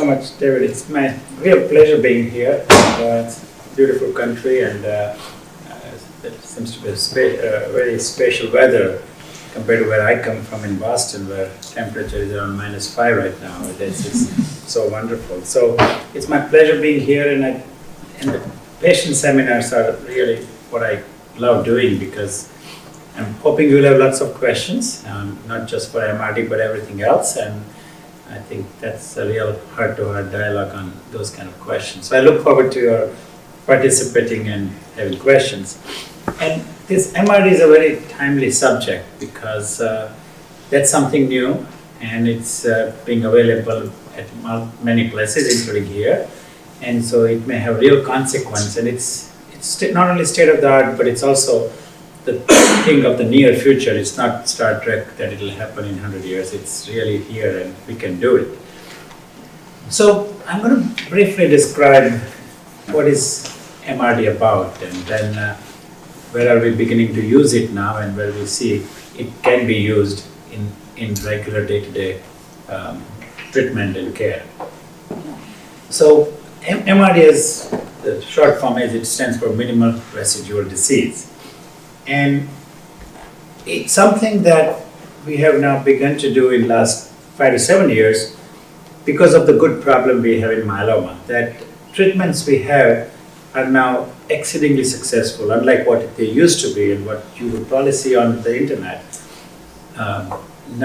so much, David. It's my real pleasure being here. It's a beautiful country, and it seems to be very special weather compared to where I come from in Boston, where temperature is around -5 right now. It's so wonderful. So it's my pleasure being here, and the patient seminars are really what I love doing, because I'm hoping you'll have lots of questions, not just for MRD but everything else, and I think that's a real heart-to-heart dialogue on those kind of questions. So I look forward to your participating and having questions. And this MRD is a very timely subject, because that's something new, and it's being available at many places, including here, and so it may have real consequence. And it's not only state of the art, but it's also the thing of the near future. It's not Star Trek that it'll happen in 100 years. It's really here, and we can do it. So I'm going to briefly describe what is MRD about, and then where are we beginning to use it now, and where we see it can be used in regular day-to-day treatment and care. So MRD is, the short form is, it stands for minimal residual disease. And it's something that we have now begun to do in the last 5 to 7 years because of the good problem we have in myeloma, that treatments we have are now exceedingly successful, unlike what they used to be and what you would probably see on the internet.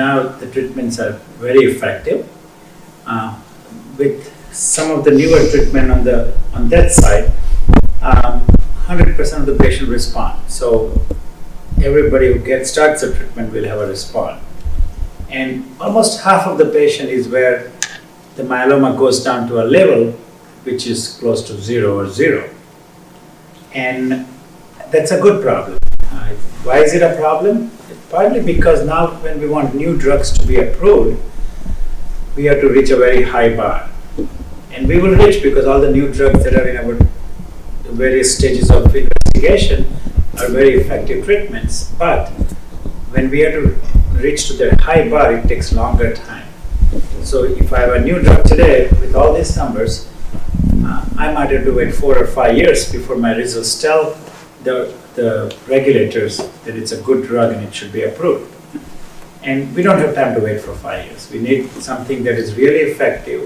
Now the treatments are very effective. With some of the newer treatment on that side, 100% of the patient respond. So everybody who starts the treatment will have a response. And almost half of the patient is where the myeloma goes down to a level which is close to 0 or 0. And that's a good problem. Why is it a problem? Partly because now when we want new drugs to be approved, we have to reach a very high bar. And we will reach, because all the new drugs that are in our various stages of investigation are very effective treatments. But when we have to reach to the high bar, it takes longer time. So if I have a new drug today with all these numbers, I might have to wait 4 or 5 years before my results tell the regulators that it's a good drug and it should be approved. And we don't have time to wait for 5 years. We need something that is really effective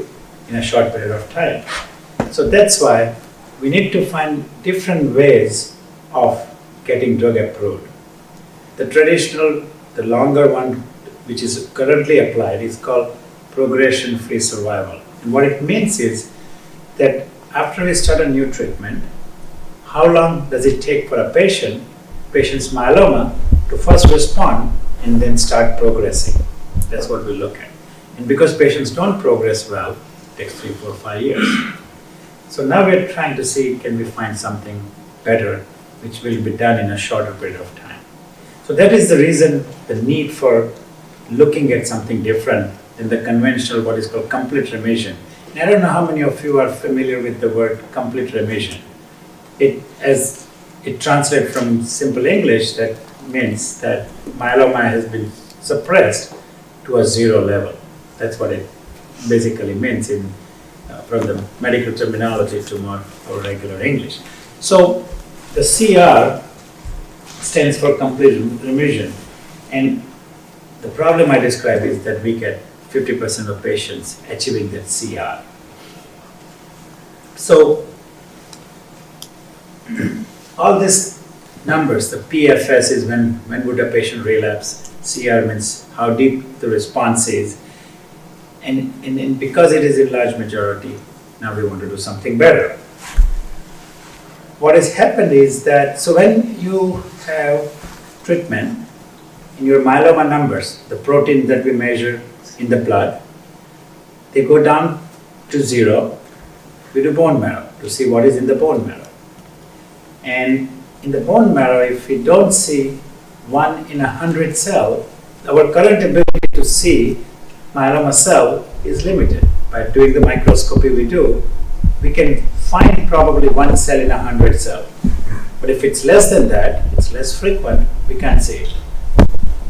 in a short period of time. So that's why we need to find different ways of getting drug approved. The traditional, the longer one, which is currently applied, is called progression-free survival. And what it means is that after we start a new treatment, how long does it take for a patient's myeloma to first respond and then start progressing? That's what we look at. And because patients don't progress well, it takes 3, 4, 5 years. So now we're trying to see, can we find something better which will be done in a shorter period of time. So that is the reason, the need for looking at something different than the conventional, what is called complete remission. And I don't know how many of you are familiar with the word complete remission. As it translates from simple English, that means that myeloma has been suppressed to a 0 level. That's what it basically means from the medical terminology to more regular English. So the CR stands for complete remission, and the problem I describe is that we get 50% of patients achieving that CR. So all these numbers, the PFS is when would a patient relapse, CR means how deep the response is, and because it is in large majority, now we want to do something better. What has happened is that, so when you have treatment, in your myeloma numbers, the protein that we measure in the blood, they go down to 0. We do bone marrow to see what is in the bone marrow. And in the bone marrow, if we don't see 1 in 100 cell, our current ability to see myeloma cell is limited. By doing the microscopy we do, we can find probably 1 cell in 100 cell. But if it's less than that, it's less frequent, we can't see it.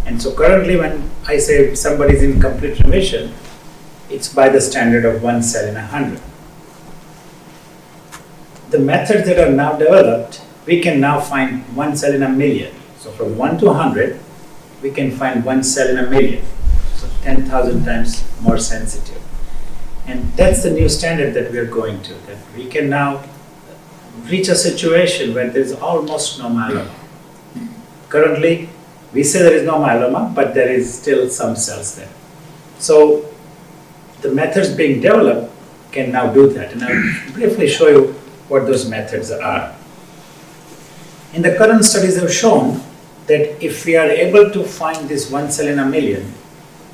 And so currently when I say somebody is in complete remission, it's by the standard of 1 cell in 100. The methods that are now developed, we can now find 1 cell in a million. So from 1 to 100, we can find 1 cell in a million. So 10,000 times more sensitive. And that's the new standard that we are going to, that we can now reach a situation where there's almost no myeloma. Currently, we say there is no myeloma, but there is still some cells there. So the methods being developed can now do that. And I'll briefly show you what those methods are. In the current studies have shown that if we are able to find this 1 cell in a million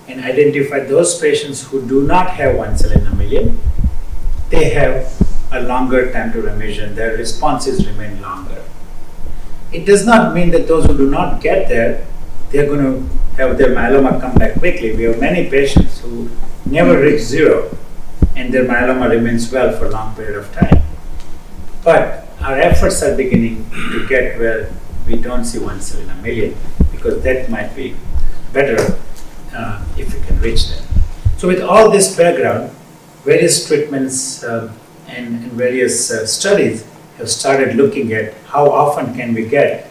and identify those patients who do not have 1 cell in a million, they have a longer time to remission. Their responses remain longer. It does not mean that those who do not get there, they're going to have their myeloma come back quickly. We have many patients who never reach zero and their myeloma remains well for a long period of time. But our efforts are beginning to get where we don't see 1 cell in a million, because that might be better if we can reach that. So with all this background, various treatments and various studies have started looking at how often can we get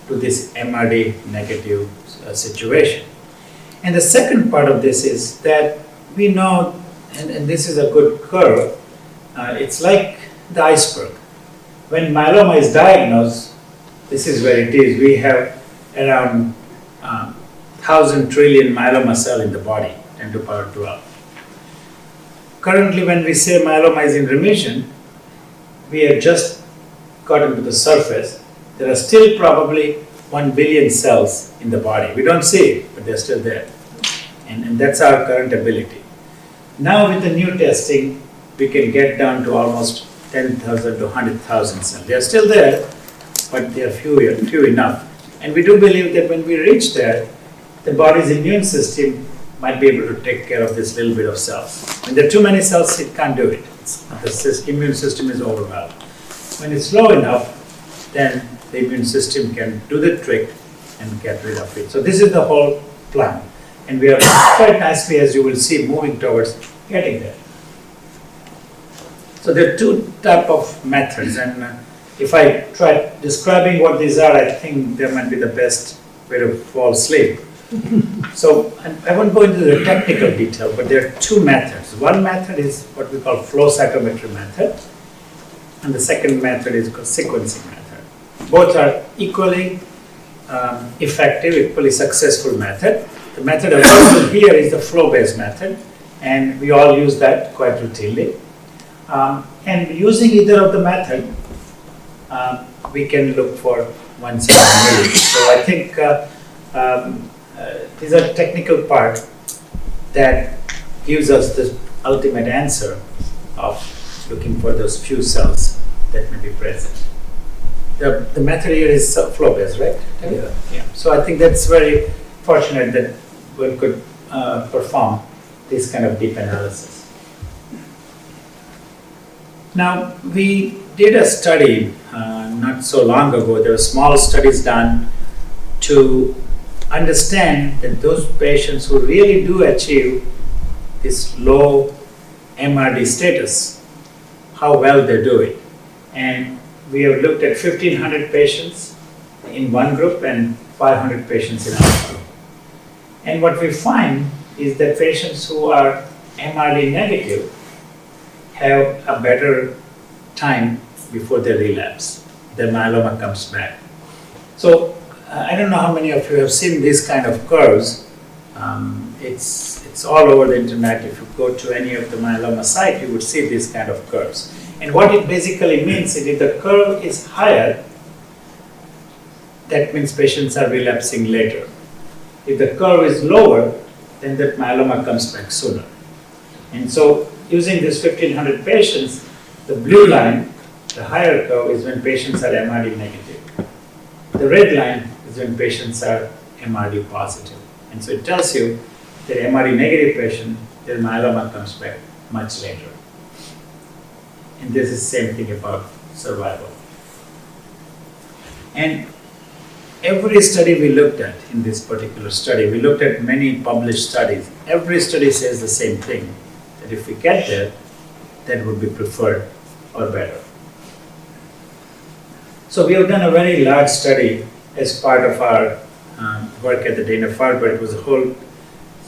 to this MRD negative situation. And the second part of this is that we know, and this is a good curve, it's like the iceberg. When myeloma is diagnosed, this is where it is. We have around 1,000 trillion myeloma cells in the body, 10 to the power 12. Currently, when we say myeloma is in remission, we have just gotten to the surface. There are still probably 1 billion cells in the body. We don't see it, but they're still there. And that's our current ability. Now with the new testing, we can get down to almost 10,000 to 100,000 cells. They are still there, but they are few enough. And we do believe that when we reach there, the body's immune system might be able to take care of this little bit of cells. When there are too many cells, it can't do it. The immune system is overwhelmed. When it's low enough, then the immune system can do the trick and get rid of it. So this is the whole plan. And we are quite nicely, as you will see, moving towards getting there. So there are two types of methods, and if I try describing what these are, I think they might be the best way to fall asleep. So I won't go into the technical detail, but there are two methods. One method is what we call flow cytometry method, and the second method is called sequencing method. Both are equally effective, equally successful method. The method available here is the flow-based method, and we all use that quite routinely. And using either of the method, we can look for 1 cell in a million. So I think these are technical part that gives us the ultimate answer of looking for those few cells that may be present. The method here is flow-based, right? Yeah. So I think that's very fortunate that one could perform this kind of deep analysis. Now, we did a study not so long ago. There were small studies done to understand that those patients who really do achieve this low MRD status, how well they do it. And we have looked at 1,500 patients in one group and 500 patients in another group. And what we find is that patients who are MRD negative have a better time before they relapse. Their myeloma comes back. So I don't know how many of you have seen these kind of curves. It's all over the internet. If you go to any of the myeloma site, you would see these kind of curves. And what it basically means is if the curve is higher, that means patients are relapsing later. If the curve is lower, then that myeloma comes back sooner. And so using this 1,500 patients, the blue line, the higher curve, is when patients are MRD negative. The red line is when patients are MRD positive. And so it tells you that MRD negative patient, their myeloma comes back much later. And this is the same thing about survival. And every study we looked at in this particular study, we looked at many published studies. Every study says the same thing. that if we get there, that would be preferred or better. So we have done a very large study as part of our work at the Dana-Farber. It was a whole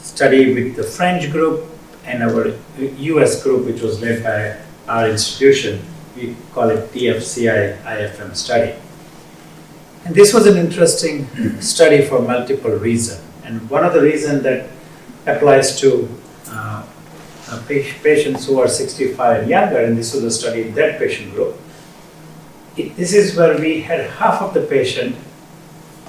study with the French group and our US group, which was led by our institution. We call it DFCI-IFM study. And this was an interesting study for multiple reasons. And one of the reasons that applies to patients who are 65 and younger, and this was a study in that patient group. This is where we had half of the patient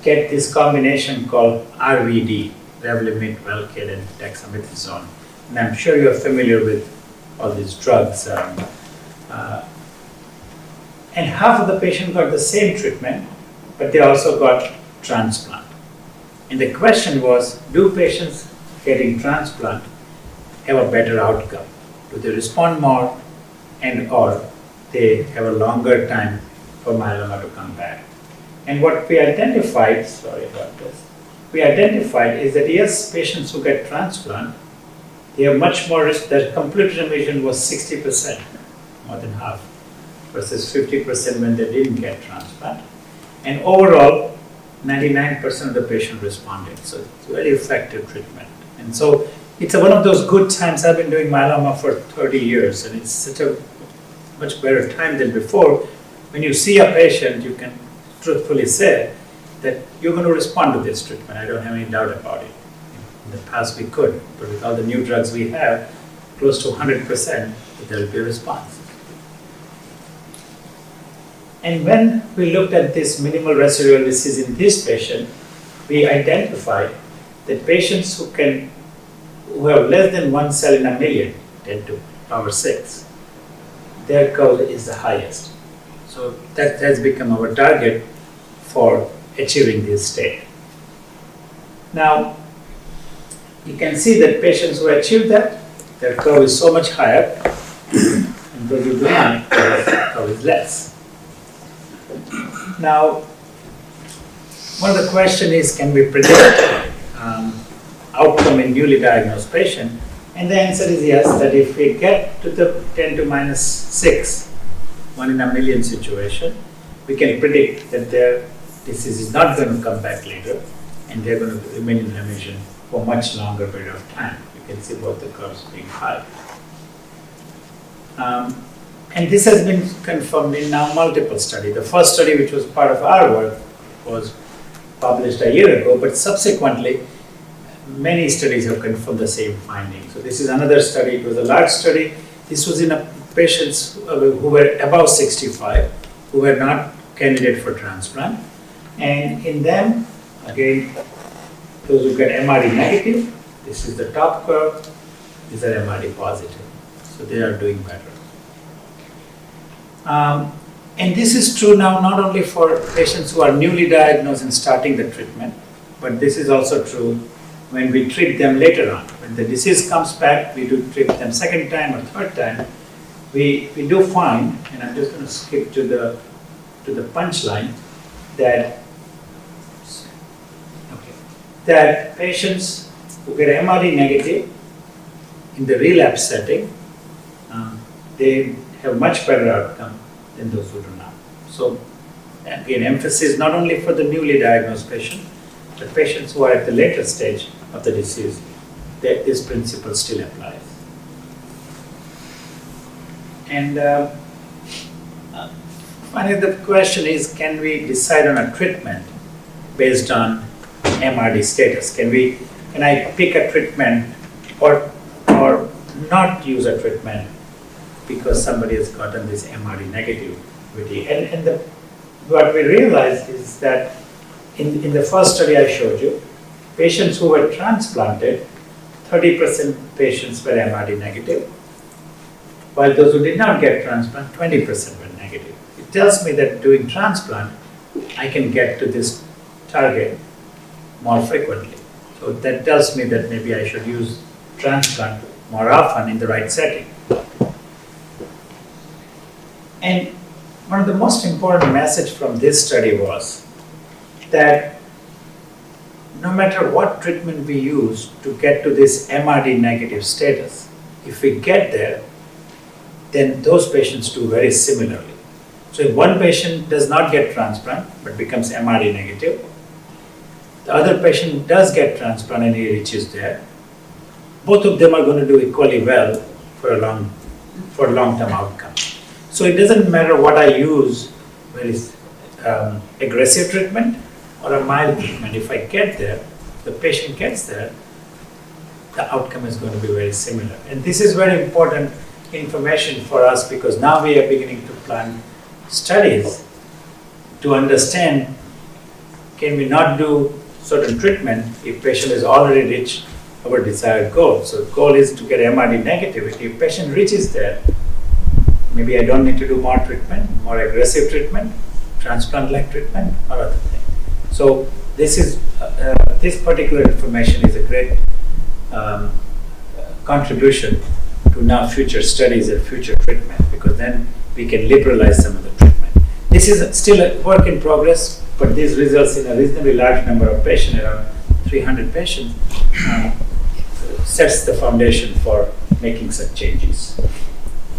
get this combination called RVD, Revlimid, Velcade, and dexamethasone. And I'm sure you're familiar with all these drugs. And half of the patient got the same treatment, but they also got transplant. And the question was, do patients getting transplant have a better outcome? Do they respond more and or they have a longer time for myeloma to come back? And what we identified, we identified is that yes, patients who get transplant, they have much more risk. Their complete remission was 60%, more than half, versus 50% when they didn't get transplant. And overall, 99% of the patient responded. So it's a very effective treatment. And so it's one of those good times. I've been doing myeloma for 30 years, and it's such a much better time than before. When you see a patient, you can truthfully say that you're going to respond to this treatment. I don't have any doubt about it. In the past we could, but with all the new drugs we have, close to 100%, there will be a response. And when we looked at this minimal residual disease in this patient, we identified that patients who have less than 1 cell in a million, 10 to the power 6, their curve is the highest. So that has become our target for achieving this state. Now, you can see that patients who achieve that, their curve is so much higher, and those who do not, their curve is less. Now, one of the questions is, can we predict outcome in newly diagnosed patient? And the answer is yes, that if we get to the 10 to minus 6, 1 in a million situation, we can predict that their disease is not going to come back later, and they're going to remain in remission for much longer period of time. You can see both the curves being high. And this has been confirmed in now multiple studies. The first study, which was part of our work, was published a year ago, but subsequently, many studies have confirmed the same findings. So this is another study. It was a large study. This was in patients who were above 65, who were not candidate for transplant. And in them, again, those who get MRD negative, this is the top curve, these are MRD positive. So they are doing better. And this is true now not only for patients who are newly diagnosed and starting the treatment, but this is also true when we treat them later on. When the disease comes back, we do treat them second time or third time, we do find, and I'm just going to skip to the punchline, that patients who get MRD negative in the relapse setting, they have much better outcome than those who do not. So again, emphasis not only for the newly diagnosed patient, but patients who are at the later stage of the disease, that this principle still applies. And finally, the question is, can we decide on a treatment based on MRD status? Can I pick a treatment or not use a treatment because somebody has gotten this MRD negativity? And what we realized is that in the first study I showed you, patients who were transplanted, 30% patients were MRD negative, while those who did not get transplant, 20% were negative. It tells me that doing transplant, I can get to this target more frequently. So that tells me that maybe I should use transplant more often in the right setting. And one of the most important messages from this study was that no matter what treatment we use to get to this MRD negative status, if we get there, then those patients do very similarly. So if one patient does not get transplant but becomes MRD negative, the other patient does get transplant and he reaches there, both of them are going to do equally well for a long-term outcome. So it doesn't matter what I use, whether it's aggressive treatment or a mild treatment. If I get there, the patient gets there, the outcome is going to be very similar. And this is very important information for us because now we are beginning to plan studies to understand, can we not do certain treatment if patient has already reached our desired goal. So the goal is to get MRD negativity. If patient reaches there, maybe I don't need to do more treatment, more aggressive treatment, transplant-like treatment, or other thing. So this particular information is a great contribution to now future studies and future treatment, because then we can liberalize some of the treatment. This is still a work in progress, but this results in a reasonably large number of patients, around 300 patients, sets the foundation for making such changes.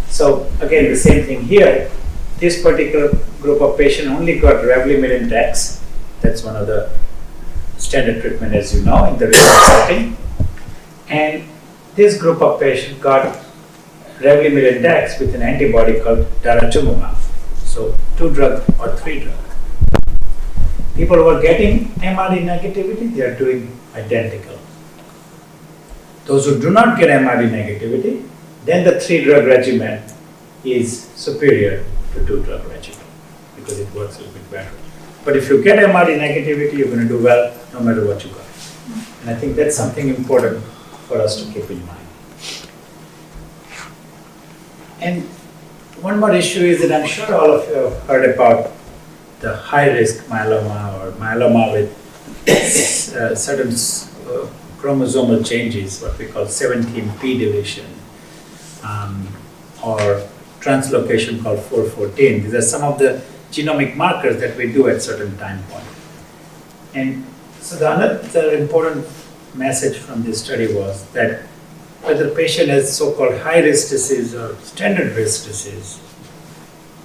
So again, the same thing here. This particular group of patients only got Revlimid and Dex. That's one of the standard treatment, as you know, in the research setting. And this group of patients got Revlimid and Dex with an antibody called daratumumab. So 2 drug or 3 drug. People who are getting MRD negativity, they are doing identical. Those who do not get MRD negativity, then the 3 drug regimen is superior to 2 drug regimen because it works a little bit better. But if you get MRD negativity, you're going to do well no matter what you got. And I think that's something important for us to keep in mind. And one more issue is that I'm sure all of you have heard about the high-risk myeloma or myeloma with certain chromosomal changes, what we call 17p deletion, or translocation called 414. These are some of the genomic markers that we do at certain time point. And so the other important message from this study was that whether the patient has so-called high-risk disease or standard risk disease,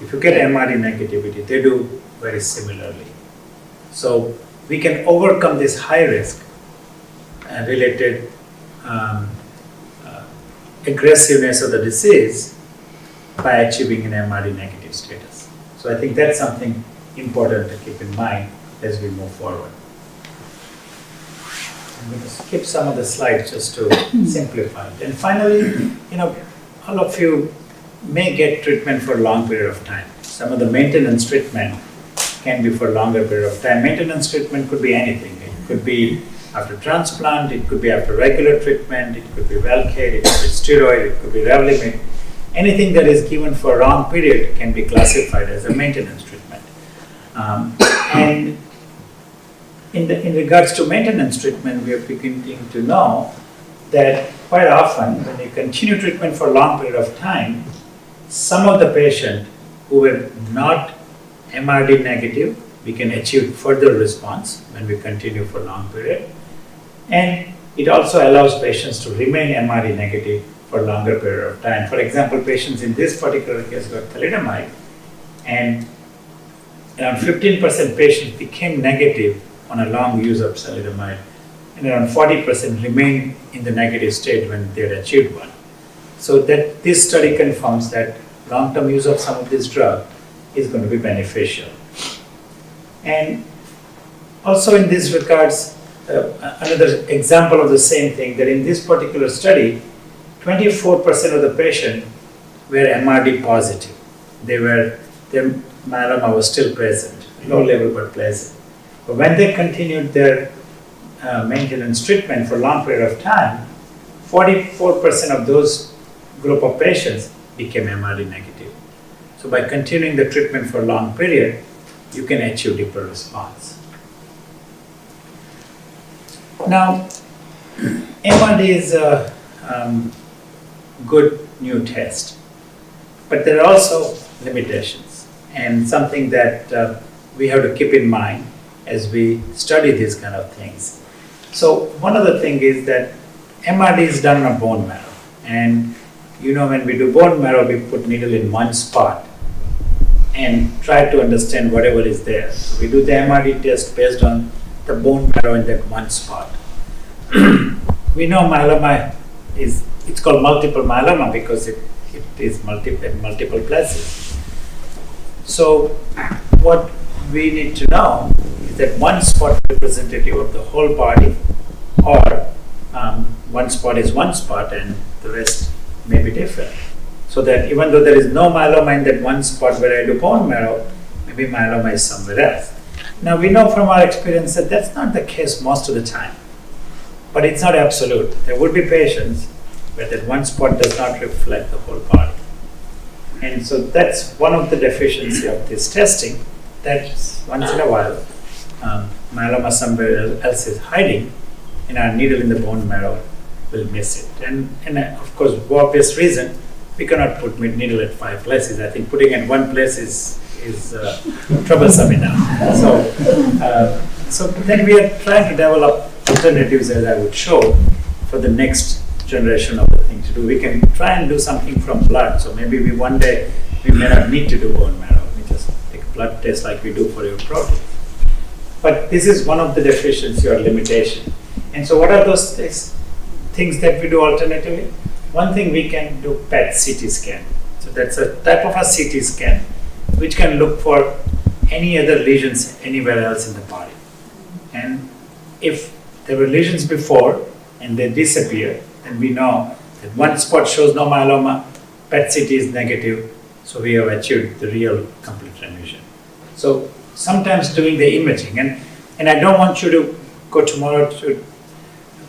if you get MRD negativity, they do very similarly. So we can overcome this high-risk related aggressiveness of the disease by achieving an MRD negative status. So I think that's something important to keep in mind as we move forward. I'm going to skip some of the slides just to simplify it. And finally, all of you may get treatment for a long period of time. Some of the maintenance treatment can be for a longer period of time. Maintenance treatment could be anything. It could be after transplant, it could be after regular treatment, it could be Velcade, it could be steroid, it could be Revlimid. Anything that is given for a long period can be classified as a maintenance treatment. And in regards to maintenance treatment, we are beginning to know that quite often when you continue treatment for a long period of time, some of the patients who were not MRD negative, we can achieve further response when we continue for a long period. And it also allows patients to remain MRD negative for a longer period of time. For example, patients in this particular case got thalidomide, and around 15% patients became negative on a long use of thalidomide, and around 40% remained in the negative state when they had achieved one. So that this study confirms that long-term use of some of this drug is going to be beneficial. And also in this regards, another example of the same thing, that in this particular study, 24% of the patients were MRD positive. Their myeloma was still present, low level but present. But when they continued their maintenance treatment for a long period of time, 44% of those group of patients became MRD negative. So by continuing the treatment for a long period, you can achieve deeper response. Now, MRD is a good new test, but there are also limitations, and something that we have to keep in mind as we study these kind of things. So one of the things is that MRD is done on a bone marrow, and when we do bone marrow, we put needle in one spot and try to understand whatever is there. So we do the MRD test based on the bone marrow in that one spot. We know myeloma it's called multiple myeloma because it is in multiple places. So what we need to know is that one spot representative of the whole body, or one spot is one spot and the rest may be different. So that even though there is no myeloma in that one spot where I do bone marrow, maybe myeloma is somewhere else. Now we know from our experience that that's not the case most of the time, but it's not absolute. There would be patients where that one spot does not reflect the whole body. And so that's one of the deficiency of this testing, that once in a while myeloma somewhere else is hiding and our needle in the bone marrow will miss it. And of course, for obvious reason, we cannot put needle at 5 places. I think putting it one place is troublesome enough. So then we are trying to develop alternatives, as I would show, for the next generation of the thing to do. We can try and do something from blood. So maybe one day we may not need to do bone marrow. We just take a blood test like we do for your protein. But this is one of the deficiency or limitation. And so what are those things that we do alternatively? One thing, we can do PET CT scan. So that's a type of a CT scan which can look for any other lesions anywhere else in the body. And if there were lesions before and they disappear, then we know that one spot shows no myeloma, PET CT is negative, so we have achieved the real complete remission. So sometimes doing the imaging, and I don't want you to go tomorrow to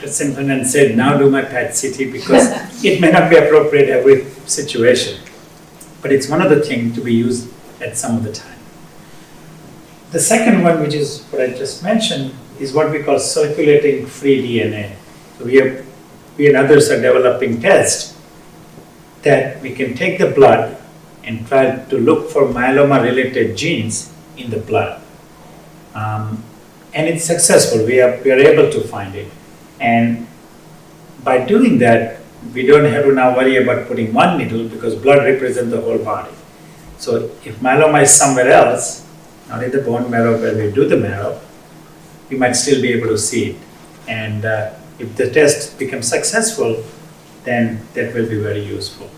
Simpson and say, now do my PET CT, because it may not be appropriate every situation. But it's one of the things to be used at some of the time. The second one, which is what I just mentioned, is what we call circulating free DNA. So we and others are developing tests that we can take the blood and try to look for myeloma-related genes in the blood. And it's successful. We are able to find it. And by doing that, we don't have to now worry about putting one needle, because blood represents the whole body. So if myeloma is somewhere else, not in the bone marrow where we do the marrow, we might still be able to see it. And if the test becomes successful, then that will be very useful.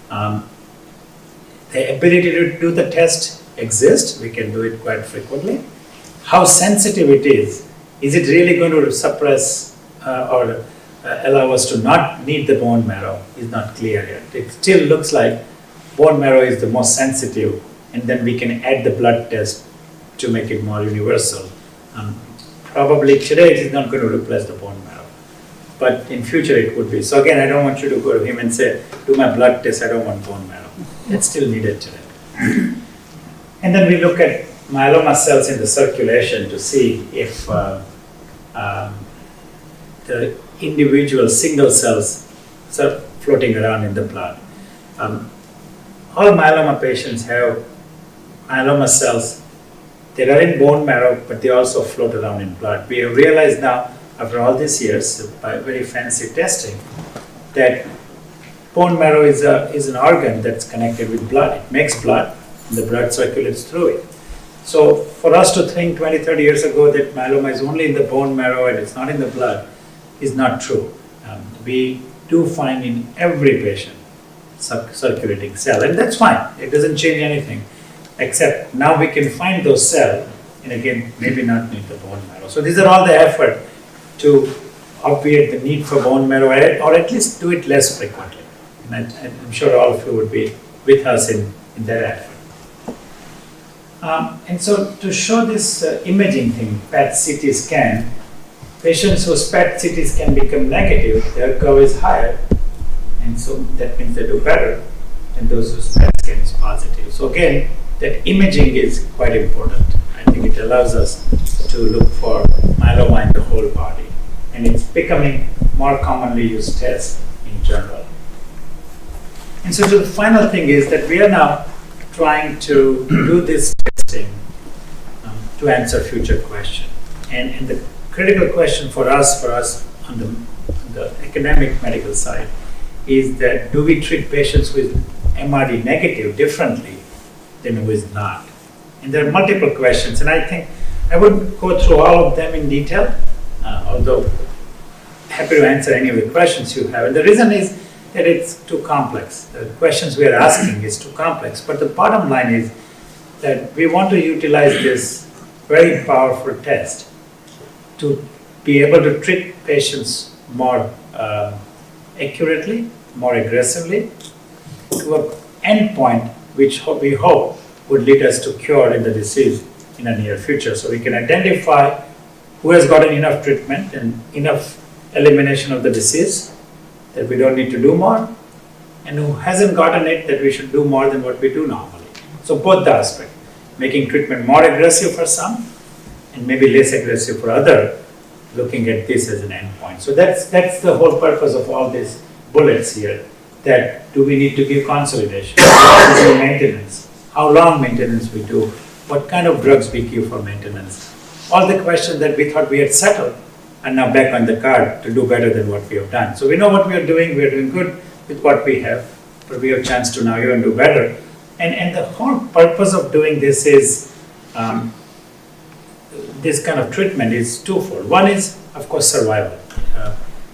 The ability to do the test exists. We can do it quite frequently. How sensitive it is it really going to suppress or allow us to not need the bone marrow is not clear yet. It still looks like bone marrow is the most sensitive, and then we can add the blood test to make it more universal. Probably today it is not going to replace the bone marrow, but in future it would be. So again, I don't want you to go to him and say, do my blood test, I don't want bone marrow. It's still needed today. And then we look at myeloma cells in the circulation to see if the individual single cells are floating around in the blood. All myeloma patients have myeloma cells. They are in bone marrow, but they also float around in blood. We have realized now, after all these years, by very fancy testing, that bone marrow is an organ that's connected with blood. It makes blood, and the blood circulates through it. So for us to think 20, 30 years ago that myeloma is only in the bone marrow and it's not in the blood is not true. We do find in every patient circulating cell, and that's fine. It doesn't change anything, except now we can find those cells and again maybe not need the bone marrow. So these are all the effort to obviate the need for bone marrow, or at least do it less frequently. And I'm sure all of you would be with us in that effort. And so to show this imaging thing, PET CT scan, patients whose PET CT scan become negative, their curve is higher, and so that means they do better, and those whose PET scan is positive. So again, that imaging is quite important. I think it allows us to look for myeloma in the whole body, and it's becoming more commonly used test in general. And so the final thing is that we are now trying to do this testing to answer future questions. And the critical question for us on the academic medical side is that do we treat patients with MRD negative differently than who is not? And there are multiple questions, and I think I wouldn't go through all of them in detail, although happy to answer any of the questions you have. And the reason is that it's too complex. The questions we are asking is too complex. But the bottom line is that we want to utilize this very powerful test to be able to treat patients more accurately, more aggressively, to an endpoint which we hope would lead us to cure in the disease in the near future. So we can identify who has gotten enough treatment and enough elimination of the disease that we don't need to do more, and who hasn't gotten it that we should do more than what we do normally. So both the aspects, making treatment more aggressive for some and maybe less aggressive for other, looking at this as an endpoint. So that's the whole purpose of all these bullets here, that do we need to give consolidation, what is the maintenance, how long maintenance we do, what kind of drugs we give for maintenance. All the questions that we thought we had settled are now back on the card to do better than what we have done. So we know what we are doing good with what we have, but we have a chance to now even do better. And the whole purpose of doing this is, this kind of treatment is twofold. One is, of course, survival.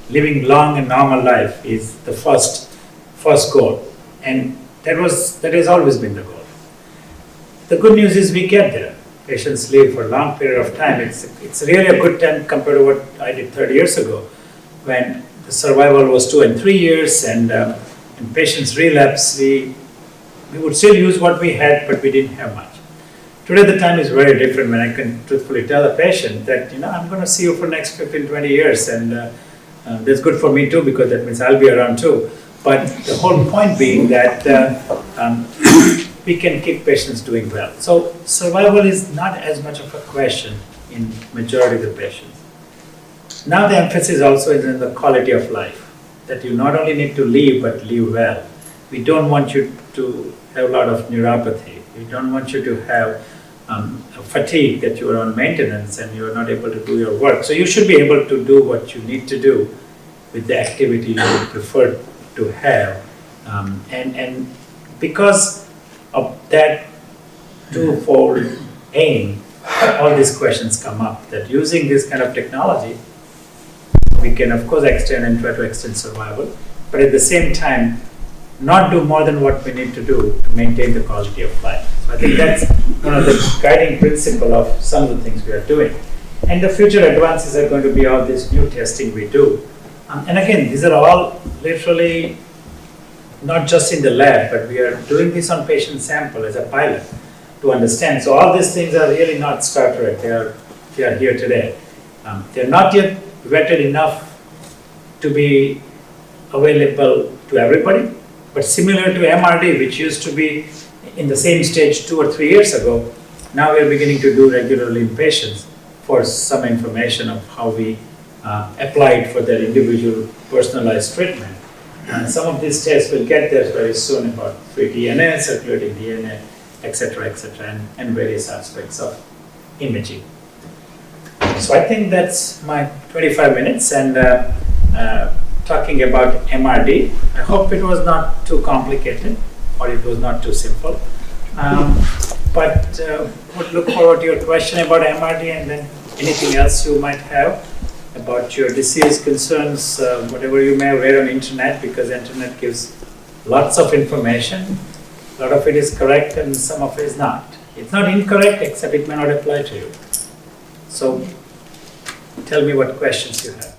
Living long and normal life is the first goal, and that has always been the goal. The good news is we get there. Patients live for a long period of time. It's really a good time compared to what I did 30 years ago, when the survival was 2 and 3 years, and patients relapse. We would still use what we had, but we didn't have much. Today the time is very different when I can truthfully tell a patient that, I'm going to see you for the next 15, 20 years, and that's good for me too, because that means I'll be around too. But the whole point being that we can keep patients doing well. So survival is not as much of a question in majority of the patients. Now the emphasis also is in the quality of life, that you not only need to live, but live well. We don't want you to have a lot of neuropathy. We don't want you to have fatigue, that you are on maintenance and you are not able to do your work. So you should be able to do what you need to do with the activity you would prefer to have. And because of that twofold aim, all these questions come up, that using this kind of technology, we can of course extend and try to extend survival, but at the same time, not do more than what we need to do to maintain the quality of life. So I think that's one of the guiding principle of some of the things we are doing. And the future advances are going to be all this new testing we do. And again, these are all literally not just in the lab, but we are doing this on patient sample as a pilot to understand. So all these things are really not Star Trek. They are here today. They're not yet vetted enough to be available to everybody, but similar to MRD, which used to be in the same stage 2 or 3 years ago, now we're beginning to do regularly in patients for some information of how we apply it for their individual personalized treatment. Some of these tests will get there very soon, about free DNA, circulating DNA, etc., and various aspects of imaging. So I think that's my 25 minutes and talking about MRD. I hope it was not too complicated or it was not too simple. But would look forward to your question about MRD and then anything else you might have about your disease concerns, whatever you may have read on internet, because internet gives lots of information. A lot of it is correct and some of it is not. It's not incorrect, except it may not apply to you. So tell me what questions you have.